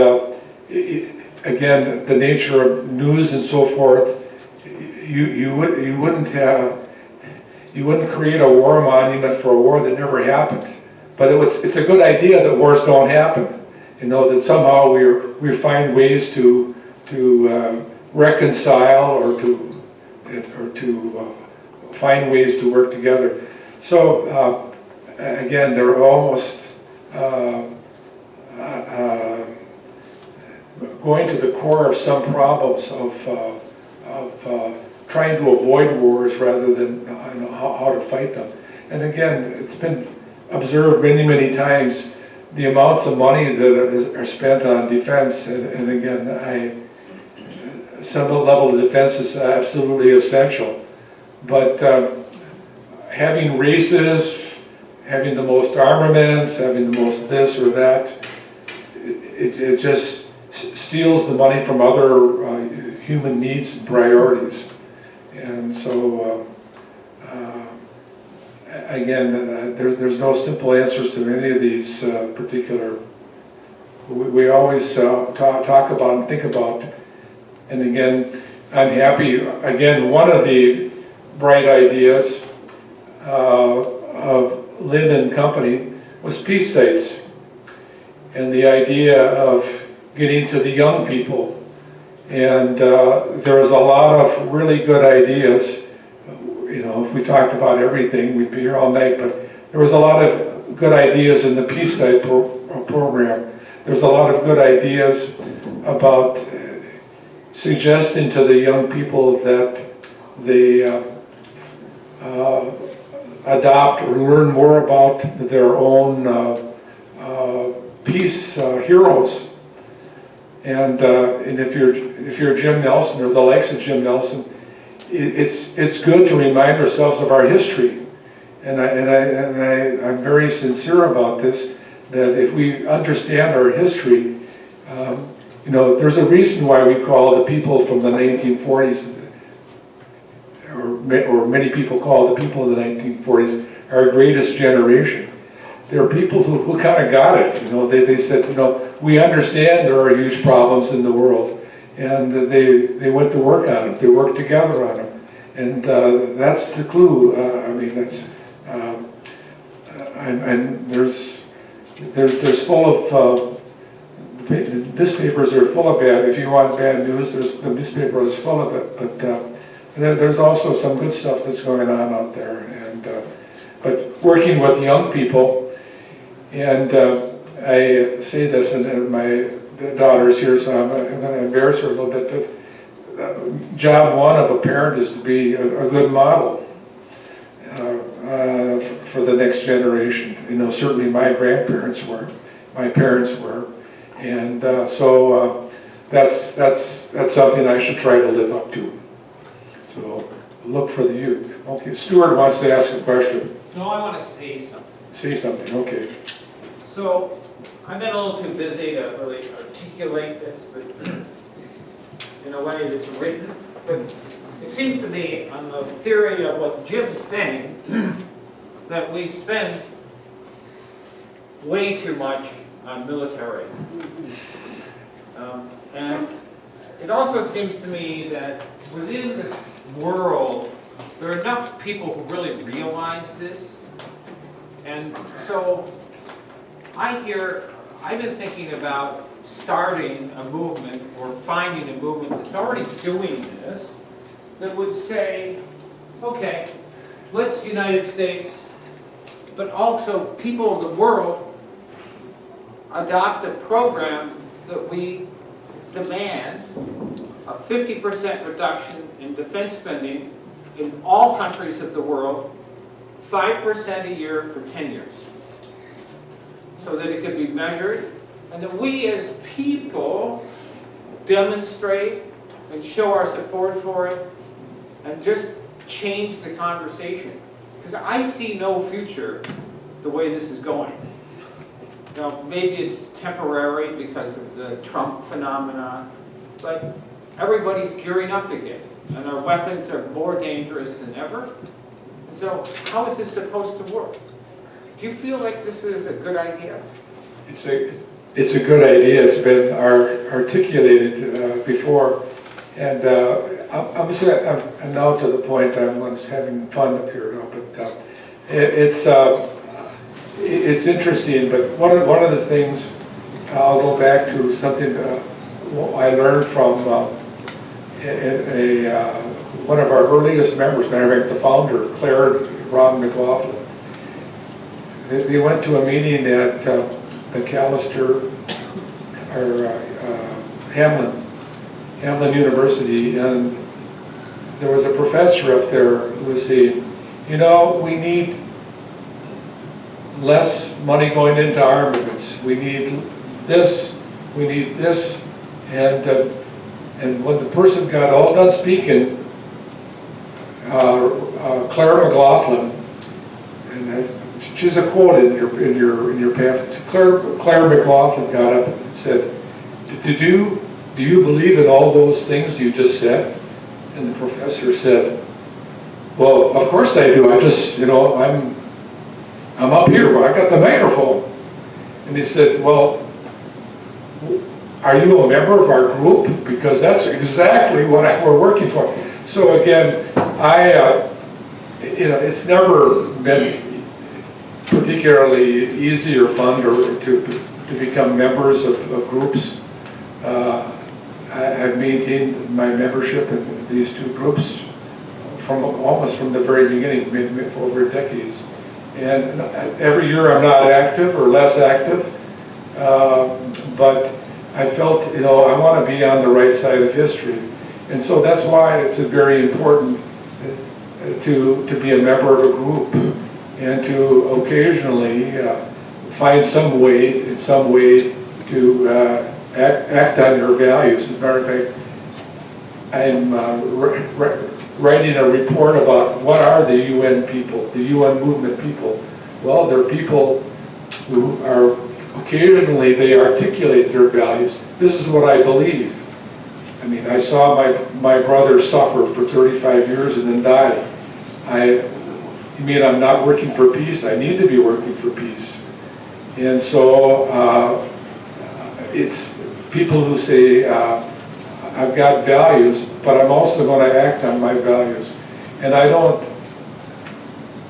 again, the nature of news and so forth, you wouldn't create a war monument for a war that never happened. But it's a good idea that wars don't happen. You know, that somehow we find ways to reconcile or to find ways to work together. So again, they're almost going to the core of some problems of trying to avoid wars rather than how to fight them. And again, it's been observed many times the amounts of money that are spent on defense. And again, some level of defense is absolutely essential. But having races, having the most armaments, having the most this or that, it just steals the money from other human needs and priorities. And so, again, there's no simple answers to any of these particular. We always talk about and think about. And again, I'm happy. Again, one of the bright ideas of Lynn and company was peace sites, and the idea of getting to the young people. And there was a lot of really good ideas. You know, if we talked about everything, we'd be here all night, but there was a lot of good ideas in the peace site program. There's a lot of good ideas about suggesting to the young people that they adopt or learn more about their own peace heroes. And if you're Jim Nelson or the likes of Jim Nelson, it's good to remind ourselves of our history. And I'm very sincere about this, that if we understand our history, you know, there's a reason why we call the people from the 1940s, or many people call the people of the 1940s our greatest generation. there are people who kind of got it, they said, we understand there are huge problems in the world, and they went to work on them, they worked together on them, and that's the clue. There's full of, newspapers are full of bad, if you want bad news, the newspaper is full of it, but there's also some good stuff that's going on out there, and but working with young people, and I say this, and my daughter's here, so I'm going to embarrass her a little bit, but job one of a parent is to be a good model for the next generation. Certainly my grandparents were, my parents were, and so that's something I should try to live up to. So look for the youth. Okay, Stuart wants to ask a question. No, I want to say something. Say something, okay. So, I've been a little too busy to really articulate this, but in a way that's written. But it seems to me, on the theory of what Jim's saying, that we spend way too much on military. And it also seems to me that within this world, there are enough people who really realize this. And so I've been thinking about starting a movement or finding a movement that's already doing this, that would say, okay, let's United States, but also people in the world adopt a program that we demand a 50% reduction in defense spending in all countries of the world, 5% a year for 10 years. So that it could be measured, and that we as people demonstrate and show our support for it, and just change the conversation. Because I see no future the way this is going. Now, maybe it's temporary because of the Trump phenomenon, but everybody's gearing up again, and our weapons are more dangerous than ever. And so, how is this supposed to work? Do you feel like this is a good idea? It's a good idea. It's been articulated before, and I'm now to the point I'm just having fun up here now. But it's interesting. But one of the things, I'll go back to something I learned from one of our earliest members, matter of fact, the founder, Claire Ron McLaughlin. They went to a meeting at McAllister, or Hamlin University, and there was a professor up there who was saying, we need less money going into armaments. We need this, and when the person got all done speaking, Claire McLaughlin, and she's a quote in your pamphlets. Claire McLaughlin got up and said, "Do you believe in all those things you just said?" And the professor said, "Well, of course I do. I just, I'm up here. I got the microphone." And he said, "Well, are you a member of our group? Because that's exactly what we're working for." So again, it's never been particularly easy or fun to become members of groups. I've maintained my membership in these two groups almost from the very beginning, for over decades. And every year I'm not active or less active, but I felt, I want to be on the right side of history. And so that's why it's very important to be a member of a group and to occasionally find some way to act on your values. As a matter of fact, I'm writing a report about what are the UN people, the UN movement people. Well, they're people who are, occasionally they articulate their values. This is what I believe. I mean, I saw my brother suffer for 35 years and then die. You mean I'm not working for peace? I need to be working for peace. And so it's people who say, I've got values, but I'm also going to act on my values. And I don't,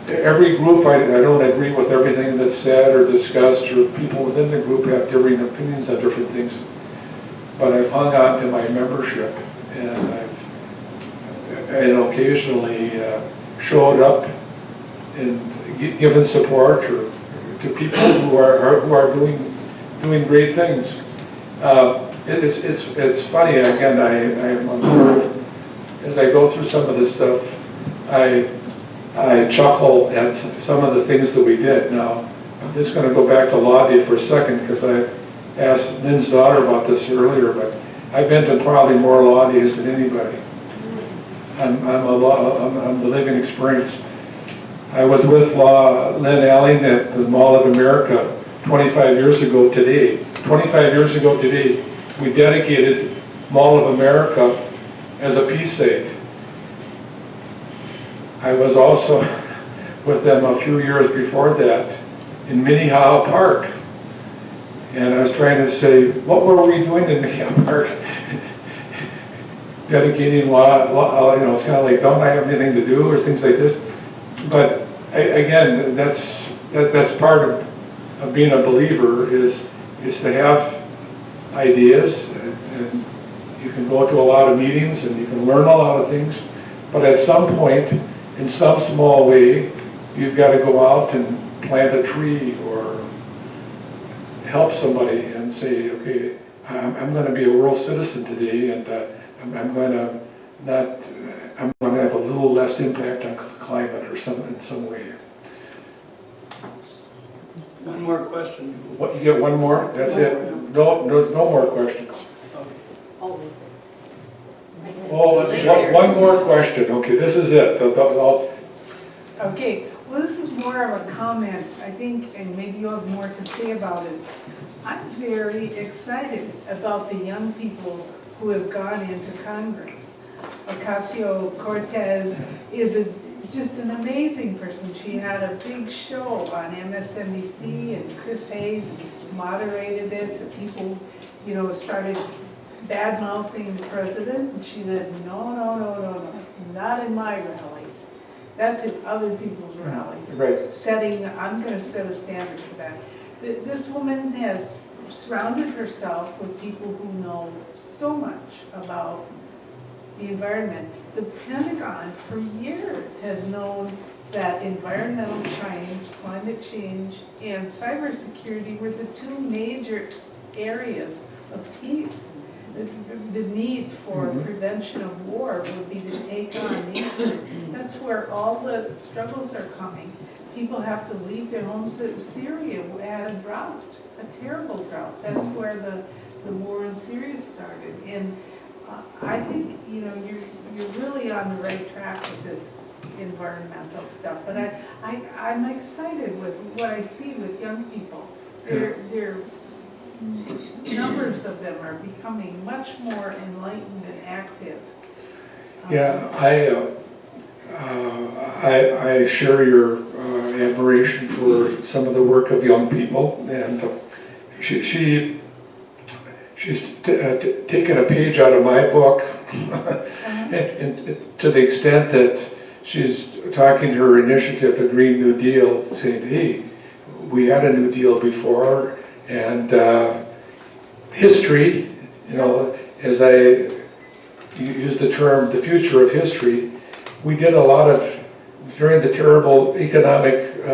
every group, I don't agree with everything that's said or discussed, or people within the group have differing opinions on different things. But I've hung on to my membership, and I've occasionally showed up and given support or to people who are doing great things. It's funny, again, I'm sort of, as I go through some of this stuff, I chuckle at some of the things that we did. Now, I'm just going to go back to Lottie for a second, because I asked Lynn's daughter about this earlier, but I've been to probably more Lotties than anybody. I'm the living experience. I was with Lynn Alling at the Mall of America 25 years ago today. 25 years ago today, we dedicated Mall of America as a peace site. I was also with them a few years before that in Minnehaha Park. And I was trying to say, what were we doing in Minnehaha Park? Dedicating it's kind of like, don't I have anything to do, or things like this. But again, that's part of being a believer is to have ideas, and you can go to a lot of meetings and you can learn a lot of things, but at some point, in some small way, you've got to go out and plant a tree or help somebody and say, okay, I'm going to be a world citizen today, and I'm going to have a little less impact on climate or in some way. One more question. What, you get one more? That's it? No, there's no more questions. One more question. Okay, this is it. Okay, well, this is more of a comment, I think, and maybe you have more to say about it. I'm very excited about the young people who have gone into Congress. Ocasio-Cortez is just an amazing person. She had a big show on MSNBC, and Chris Hayes moderated it. The people, started bad-mouthing the president, and she said, no, not in my rallies. That's in other people's rallies. Right. I'm going to set a standard for that. This woman has surrounded herself with people who know so much about the environment. The Pentagon for years has known that environmental change, climate change, and cybersecurity were the two major areas of peace. The need for prevention of war would be to take on these two. That's where all the struggles are coming. People have to leave their homes. Syria had a drought, a terrible drought. That's where the war in Syria started. And I think you're really on the right track with this environmental stuff. But I'm excited with what I see with young people. They're numbers of them are becoming much more enlightened and active. Yeah, I share your admiration for some of the work of young people, and she's taken a page out of my book, and to the extent that she's talking to her initiative, the Green New Deal, saying, hey, we had a New Deal before, and history, as I use the term, the future of history, we did a lot of, during the terrible economic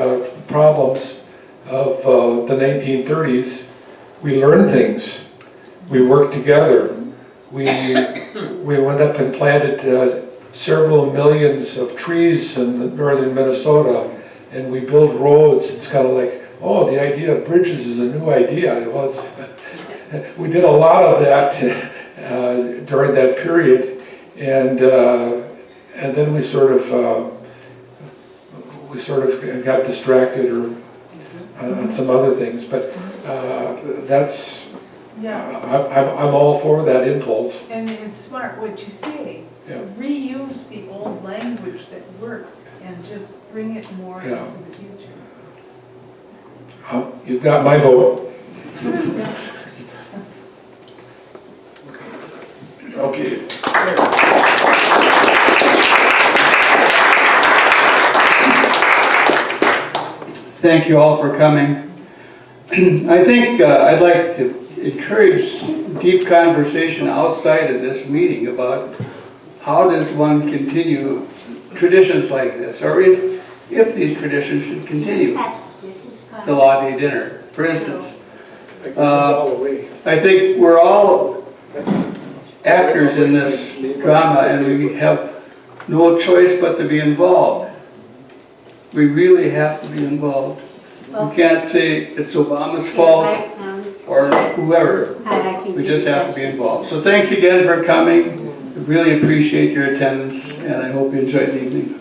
problems of the 1930s, we learned things. We worked together. We went up and planted several millions of trees in northern Minnesota, and we built roads. It's kind of like, oh, the idea of bridges is a new idea. Well, we did a lot of that during that period, and then we sort of got distracted or on some other things. But that's. Yeah. I'm all for that impulse. And it's smart what you say. Yeah. Reuse the old language that worked and just bring it more into the future. You've got my vote. Okay. Thank you all for coming. I think I'd like to encourage deep conversation outside of this meeting about how does one continue traditions like this, or if these traditions should continue. The Law Day dinner, for instance. I think we're all actors in this drama, and we have no choice but to be involved. We really have to be involved. We can't say it's Obama's fault or whoever. We just have to be involved. So thanks again for coming. I really appreciate your attendance, and I hope you enjoyed the evening.